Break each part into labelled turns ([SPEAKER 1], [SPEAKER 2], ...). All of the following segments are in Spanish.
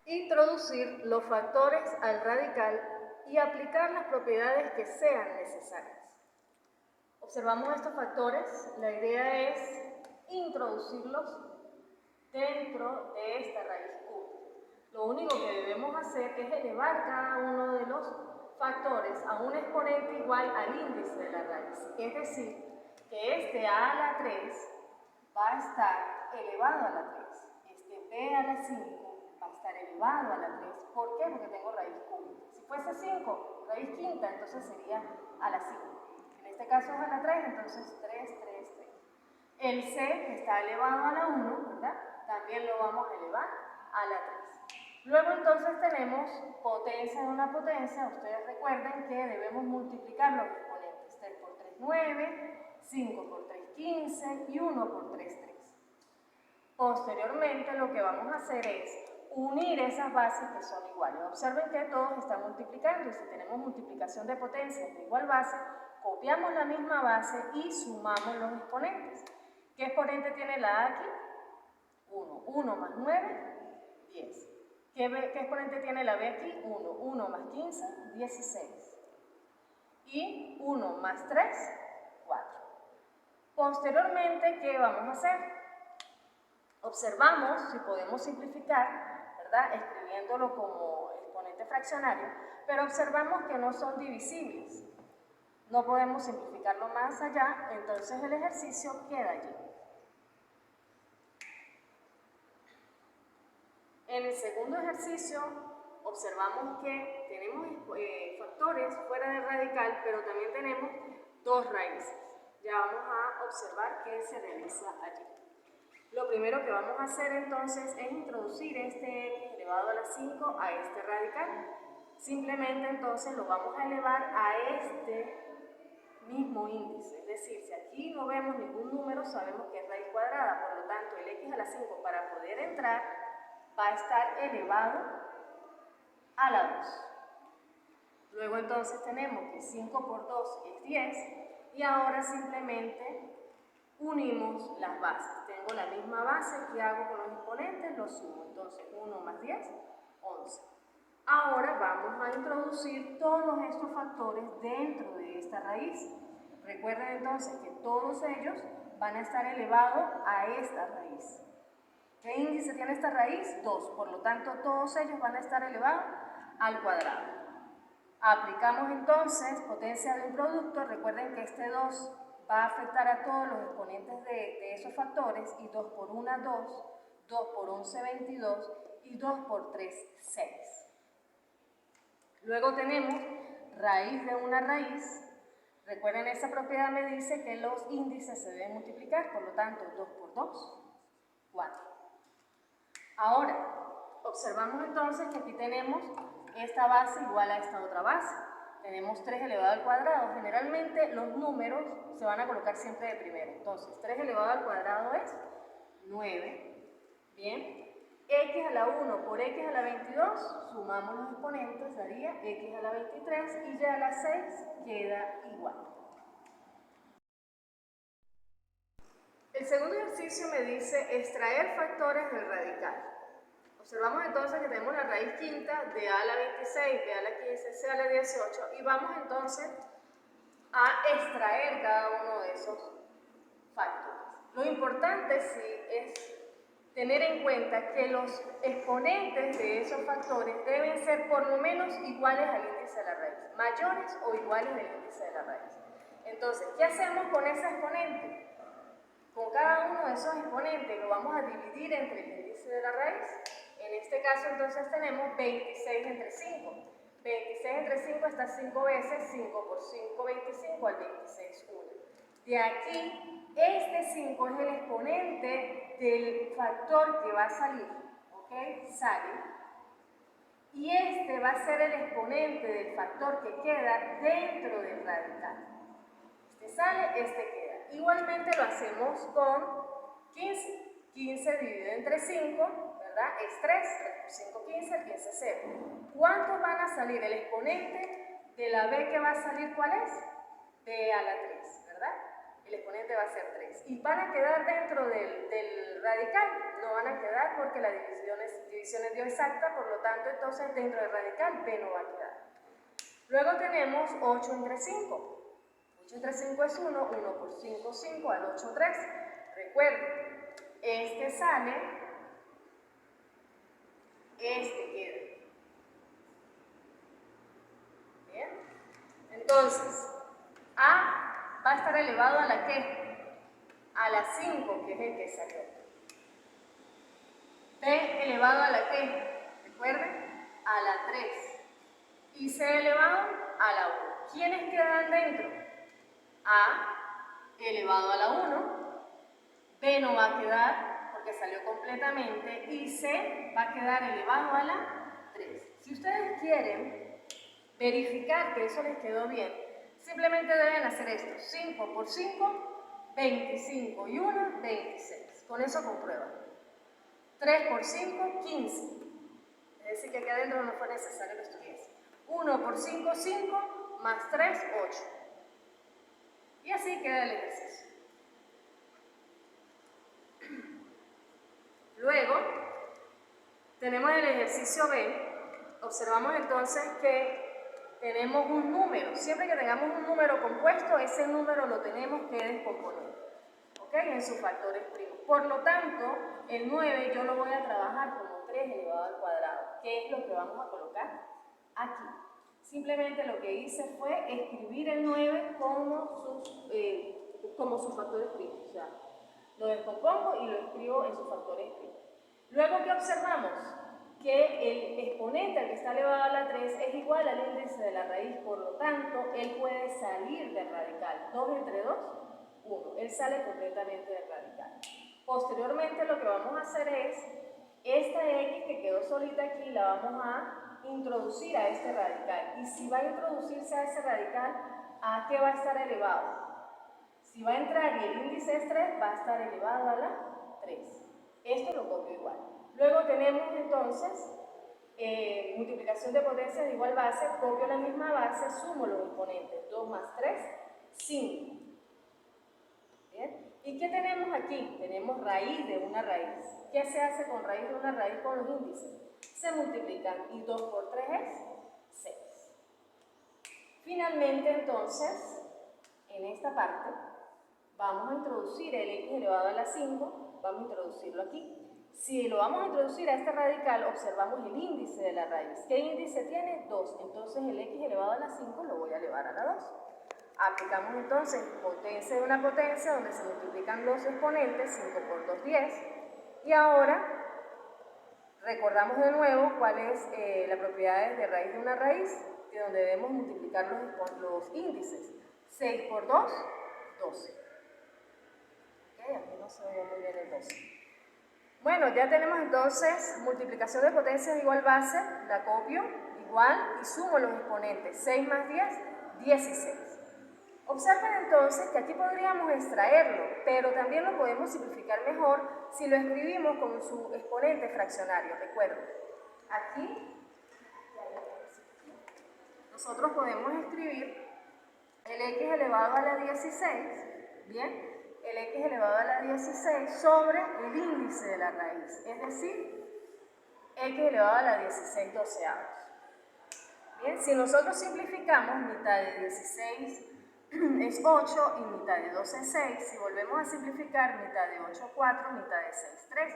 [SPEAKER 1] Introducir los factores al radical y aplicar las propiedades que sean necesarias. Observamos estos factores, la idea es introducirlos dentro de esta raíz cúbica. Lo único que debemos hacer es elevar cada uno de los factores a un exponente igual al índice de la raíz. Es decir, que este a la 3 va a estar elevado a la 3. Este b a la 5 va a estar elevado a la 3. ¿Por qué? Porque tengo raíz cúbica. Si fuese 5, raíz quinta, entonces sería a la 5. En este caso es a la 3, entonces 3, 3, 3. El c, que está elevado a la 1, ¿verdad? También lo vamos a elevar a la 3. Luego entonces tenemos potencia de una potencia. Ustedes recuerden que debemos multiplicar los exponentes. 3 por 3, 9, 5 por 3, 15 y 1 por 3, 3. Posteriormente lo que vamos a hacer es unir esas bases que son iguales. Observen que todos están multiplicando y si tenemos multiplicación de potencias de igual base, copiamos la misma base y sumamos los exponentes. ¿Qué exponente tiene la A aquí? 1. 1 más 9, 10. ¿Qué exponente tiene la B aquí? 1. 1 más 15, 16. Y 1 más 3, 4. Posteriormente, ¿qué vamos a hacer? Observamos si podemos simplificar, ¿verdad? Escribiéndolo como exponente fraccionario, pero observamos que no son divisibles. No podemos simplificarlo más allá, entonces el ejercicio queda allí. En el segundo ejercicio observamos que tenemos factores fuera del radical, pero también tenemos dos raíces. Ya vamos a observar qué se realiza allí. Lo primero que vamos a hacer entonces es introducir este x elevado a la 5 a este radical. Simplemente entonces lo vamos a elevar a este mismo índice. Es decir, si aquí no vemos ningún número, sabemos que es raíz cuadrada. Por lo tanto, el x a la 5 para poder entrar va a estar elevado a la 2. Luego entonces tenemos que 5 por 2 es 10 y ahora simplemente unimos las bases. Tengo la misma base que hago con los exponentes, los sumo. Entonces 1 más 10, 11. Ahora vamos a introducir todos estos factores dentro de esta raíz. Recuerden entonces que todos ellos van a estar elevados a esta raíz. ¿Qué índice tiene esta raíz? 2. Por lo tanto, todos ellos van a estar elevados al cuadrado. Aplicamos entonces potencia de un producto. Recuerden que este 2 va a afectar a todos los exponentes de esos factores. Y 2 por 1, 2. 2 por 11, 22. Y 2 por 3, 6. Luego tenemos raíz de una raíz. Recuerden, esa propiedad me dice que los índices se deben multiplicar. Por lo tanto, 2 por 2, 4. Ahora, observamos entonces que aquí tenemos esta base igual a esta otra base. Tenemos 3 elevado al cuadrado. Generalmente los números se van a colocar siempre de primero. Entonces, 3 elevado al cuadrado es 9. Bien. X a la 1 por X a la 22, sumamos los exponentes, daría X a la 23 y ya a la 6 queda igual. El segundo ejercicio me dice extraer factores del radical. Observamos entonces que tenemos la raíz quinta de a a la 26, b a la 15, c a la 18 y vamos entonces a extraer cada uno de esos factores. Lo importante sí es tener en cuenta que los exponentes de esos factores deben ser por lo menos iguales al índice de la raíz, mayores o iguales al índice de la raíz. Entonces, ¿qué hacemos con ese exponente? Con cada uno de esos exponentes lo vamos a dividir entre el índice de la raíz. En este caso entonces tenemos 26 entre 5. 26 entre 5 está 5 veces, 5 por 5, 25, al 26, 1. De aquí, este 5 es el exponente del factor que va a salir, ¿ok? Sale. Y este va a ser el exponente del factor que queda dentro del radical. Este sale, este queda. Igualmente lo hacemos con 15. 15 dividido entre 5, ¿verdad? Es 3. 3 por 5, 15, 15, 0. ¿Cuántos van a salir? El exponente de la B que va a salir, ¿cuál es? B a la 3, ¿verdad? El exponente va a ser 3. ¿Y van a quedar dentro del radical? No van a quedar porque la división es dio exacta, por lo tanto, entonces dentro del radical B no va a quedar. Luego tenemos 8 entre 5. 8 entre 5 es 1, 1 por 5, 5, al 8, 3. Recuerden, este sale, este queda. ¿Bien? Entonces, A va a estar elevado a la ¿qué? A la 5, que es el que salió. B elevado a la ¿qué? Recuerden, a la 3. Y C elevado a la 1. ¿Quiénes quedan dentro? A elevado a la 1. B no va a quedar porque salió completamente. Y C va a quedar elevado a la 3. Si ustedes quieren verificar que eso les quedó bien, simplemente deben hacer esto. 5 por 5, 25 y 1, 26. Con eso comprueban. 3 por 5, 15. Es decir, que aquí adentro no fue necesario que estuviese. 1 por 5, 5, más 3, 8. Y así queda el ejercicio. Luego, tenemos el ejercicio B. Observamos entonces que tenemos un número. Siempre que tengamos un número compuesto, ese número lo tenemos que descomponer, ¿ok? En sus factores primos. Por lo tanto, el 9 yo lo voy a trabajar como 3 elevado al cuadrado. ¿Qué es lo que vamos a colocar aquí? Simplemente lo que hice fue escribir el 9 como sus factores primos. O sea, lo descompongo y lo escribo en sus factores primos. Luego, ¿qué observamos? Que el exponente al que está elevado a la 3 es igual al índice de la raíz, por lo tanto, él puede salir del radical. 2 entre 2, 1. Él sale completamente del radical. Posteriormente, lo que vamos a hacer es, esta x que quedó solita aquí, la vamos a introducir a este radical. Y si va a introducirse a ese radical, ¿a qué va a estar elevado? Si va a entrar y el índice es 3, va a estar elevado a la 3. Esto lo copio igual. Luego tenemos entonces multiplicación de potencias de igual base, copio la misma base, sumo los exponentes. 2 más 3, 5. ¿Bien? ¿Y qué tenemos aquí? Tenemos raíz de una raíz. ¿Qué se hace con raíz de una raíz con los índices? Se multiplican y 2 por 3 es 6. Finalmente, entonces, en esta parte, vamos a introducir el x elevado a la 5, vamos a introducirlo aquí. Si lo vamos a introducir a este radical, observamos el índice de la raíz. ¿Qué índice tiene? 2. Entonces el x elevado a la 5 lo voy a elevar a la 2. Aplicamos entonces potencia de una potencia donde se multiplican los exponentes, 5 por 2, 10. Y ahora recordamos de nuevo cuál es la propiedad de raíz de una raíz, de donde debemos multiplicar los índices. 6 por 2, 12. Okay, aquí no se ve muy bien el 12. Bueno, ya tenemos entonces multiplicación de potencias de igual base, la copio, igual, y sumo los exponentes. 6 más 10, 16. Observen entonces que aquí podríamos extraerlo, pero también lo podemos simplificar mejor si lo escribimos con su exponente fraccionario. Recuerden, aquí nosotros podemos escribir el x elevado a la 16, ¿bien? El x elevado a la 16 sobre el índice de la raíz, es decir, x elevado a la 16 doceavos. Bien, si nosotros simplificamos, mitad de 16 es 8 y mitad de 12 es 6. Si volvemos a simplificar, mitad de 8 4, mitad de 6 3.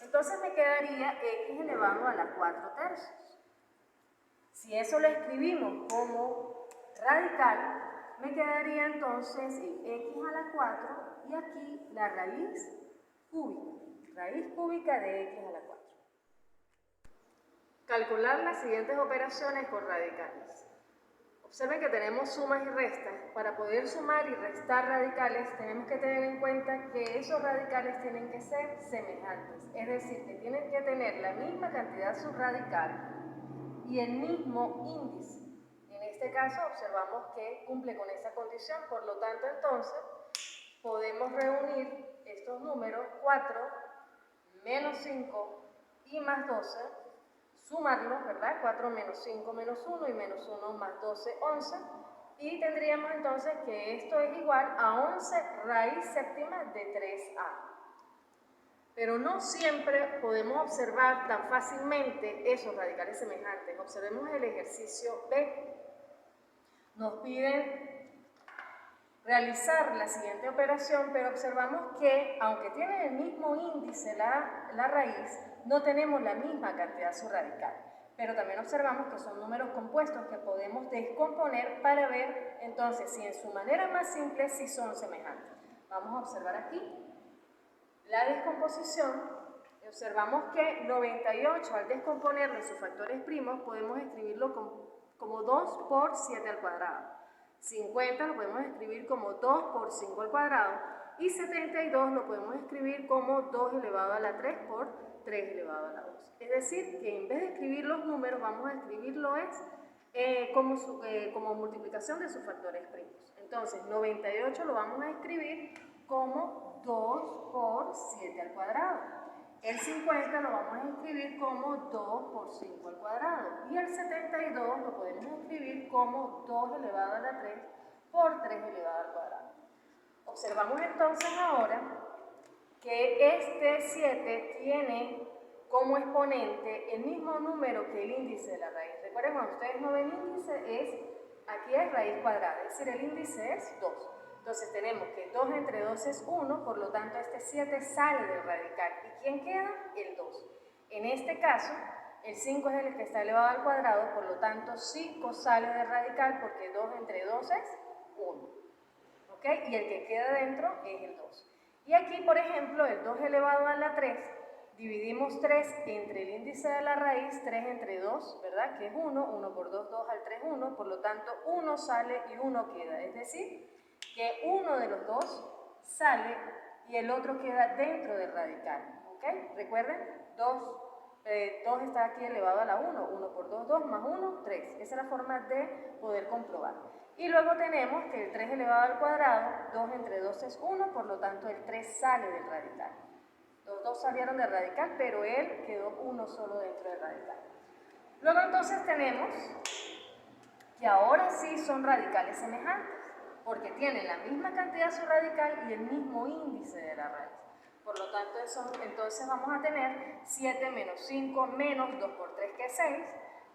[SPEAKER 1] Entonces me quedaría x elevado a la 4 tercios. Si eso lo escribimos como radical, me quedaría entonces el x a la 4 y aquí la raíz cúbica de x a la 4. Calcular las siguientes operaciones con radicales. Observen que tenemos sumas y restas. Para poder sumar y restar radicales tenemos que tener en cuenta que esos radicales tienen que ser semejantes, es decir, que tienen que tener la misma cantidad subradical y el mismo índice. En este caso observamos que cumple con esa condición, por lo tanto entonces podemos reunir estos números 4 menos 5 y más 12, sumarlos, ¿verdad? 4 menos 5 menos 1 y menos 1 más 12, 11, Y tendríamos entonces que esto es igual a 11 raíz séptima de 3a. Pero no siempre podemos observar tan fácilmente esos radicales semejantes. Observemos el ejercicio B. Nos piden realizar la siguiente operación, pero observamos que, aunque tiene el mismo índice la raíz, no tenemos la misma cantidad subradical. Pero también observamos que son números compuestos que podemos descomponer para ver entonces si en su manera más simple sí son semejantes. Vamos a observar aquí la descomposición. Observamos que 98 al descomponerlo en sus factores primos podemos escribirlo como 2 por 7 al cuadrado. 50 lo podemos escribir como 2 por 5 al cuadrado y 72 lo podemos escribir como 2 elevado a la 3 por 3 elevado a la 2. Es decir, que en vez de escribir los números vamos a escribirlo como multiplicación de sus factores primos. Entonces 98 lo vamos a escribir como 2 por 7 al cuadrado. El 50 lo vamos a escribir como 2 por 5 al cuadrado. Y el 72 lo podemos escribir como 2 elevado a la 3 por 3 elevado al cuadrado. Observamos entonces ahora que este 7 tiene como exponente el mismo número que el índice de la raíz. Recuerden, cuando ustedes no ven índice, aquí es raíz cuadrada, es decir, el índice es 2. Entonces tenemos que 2 entre 2 es 1, por lo tanto este 7 sale del radical. ¿Y quién queda? El 2. En este caso, el 5 es el que está elevado al cuadrado, por lo tanto 5 sale del radical porque 2 entre 2 es 1. ¿Ok? Y el que queda dentro es el 2. Y aquí, por ejemplo, el 2 elevado a la 3, dividimos 3 entre el índice de la raíz, 3 entre 2, ¿verdad? Que es 1, 1 por 2, 2 al 3, 1, por lo tanto 1 sale y 1 queda, es decir, que uno de los dos sale y el otro queda dentro del radical. ¿Ok? Recuerden, 2 está aquí elevado a la 1. 1 por 2, 2 más 1, 3. Esa es la forma de poder comprobar. Y luego tenemos que el 3 elevado al cuadrado, 2 entre 2 es 1, por lo tanto el 3 sale del radical. Los dos salieron del radical, pero él quedó uno solo dentro del radical. Luego entonces tenemos que ahora sí son radicales semejantes, porque tienen la misma cantidad subradical y el mismo índice de la raíz. Por lo tanto, entonces vamos a tener 7 menos 5 menos 2 por 3, que es 6.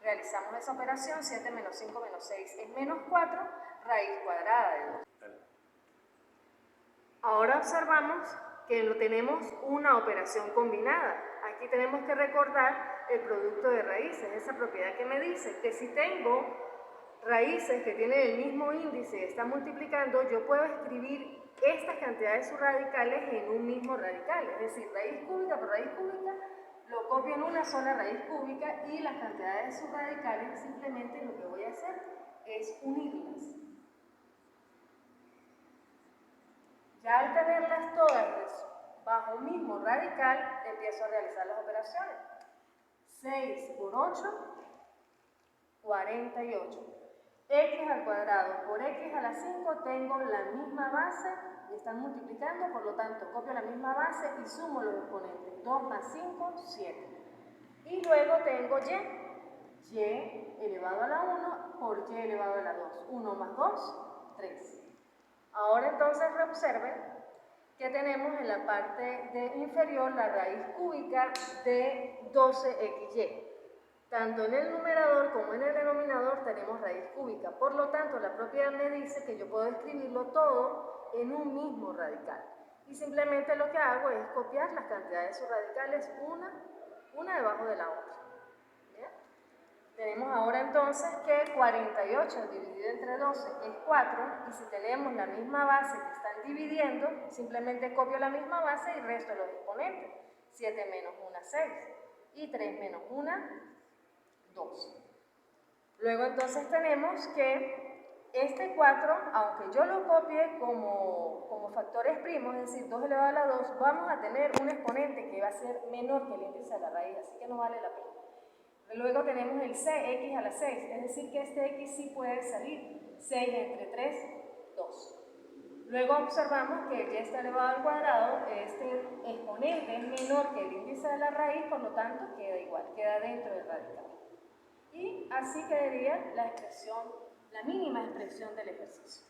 [SPEAKER 1] Realizamos esa operación, 7 menos 5 menos 6 es menos 4, raíz cuadrada de 2. Ahora observamos que tenemos una operación combinada. Aquí tenemos que recordar el producto de raíces, esa propiedad que me dice que si tengo raíces que tienen el mismo índice y están multiplicando, yo puedo escribir estas cantidades subradicales en un mismo radical, es decir, raíz cúbica por raíz cúbica, lo copio en una sola raíz cúbica y las cantidades subradicales simplemente lo que voy a hacer es unirlas. Ya al tenerlas todas bajo un mismo radical, empiezo a realizar las operaciones. 6 por 8, 48. X al cuadrado por X a la 5 tengo la misma base y están multiplicando, por lo tanto copio la misma base y sumo los exponentes. 2 más 5, 7. Y luego tengo Y elevado a la 1 por Y elevado a la 2. 1 más 2, 3. Ahora entonces observen que tenemos en la parte inferior la raíz cúbica de 12xy. Tanto en el numerador como en el denominador tenemos raíz cúbica. Por lo tanto, la propiedad me dice que yo puedo escribirlo todo en un mismo radical. Y simplemente lo que hago es copiar las cantidades subradicales una debajo de la otra. ¿Bien? Tenemos ahora entonces que 48 dividido entre 12 es 4. Y si tenemos la misma base que están dividiendo, simplemente copio la misma base y resto los exponentes. 7 menos 1, 6. Y 3 menos 1, 2. Luego entonces tenemos que este 4, aunque yo lo copie como factores primos, es decir, 2 elevado a la 2, vamos a tener un exponente que va a ser menor que el índice de la raíz, así que no vale la pena. Luego tenemos el x a la 6, es decir, que este x sí puede salir. 6 entre 3, 2. Luego observamos que el y está elevado al cuadrado, este exponente es menor que el índice de la raíz, por lo tanto queda igual, queda dentro del radical. Y así quedaría la expresión la mínima expresión del ejercicio.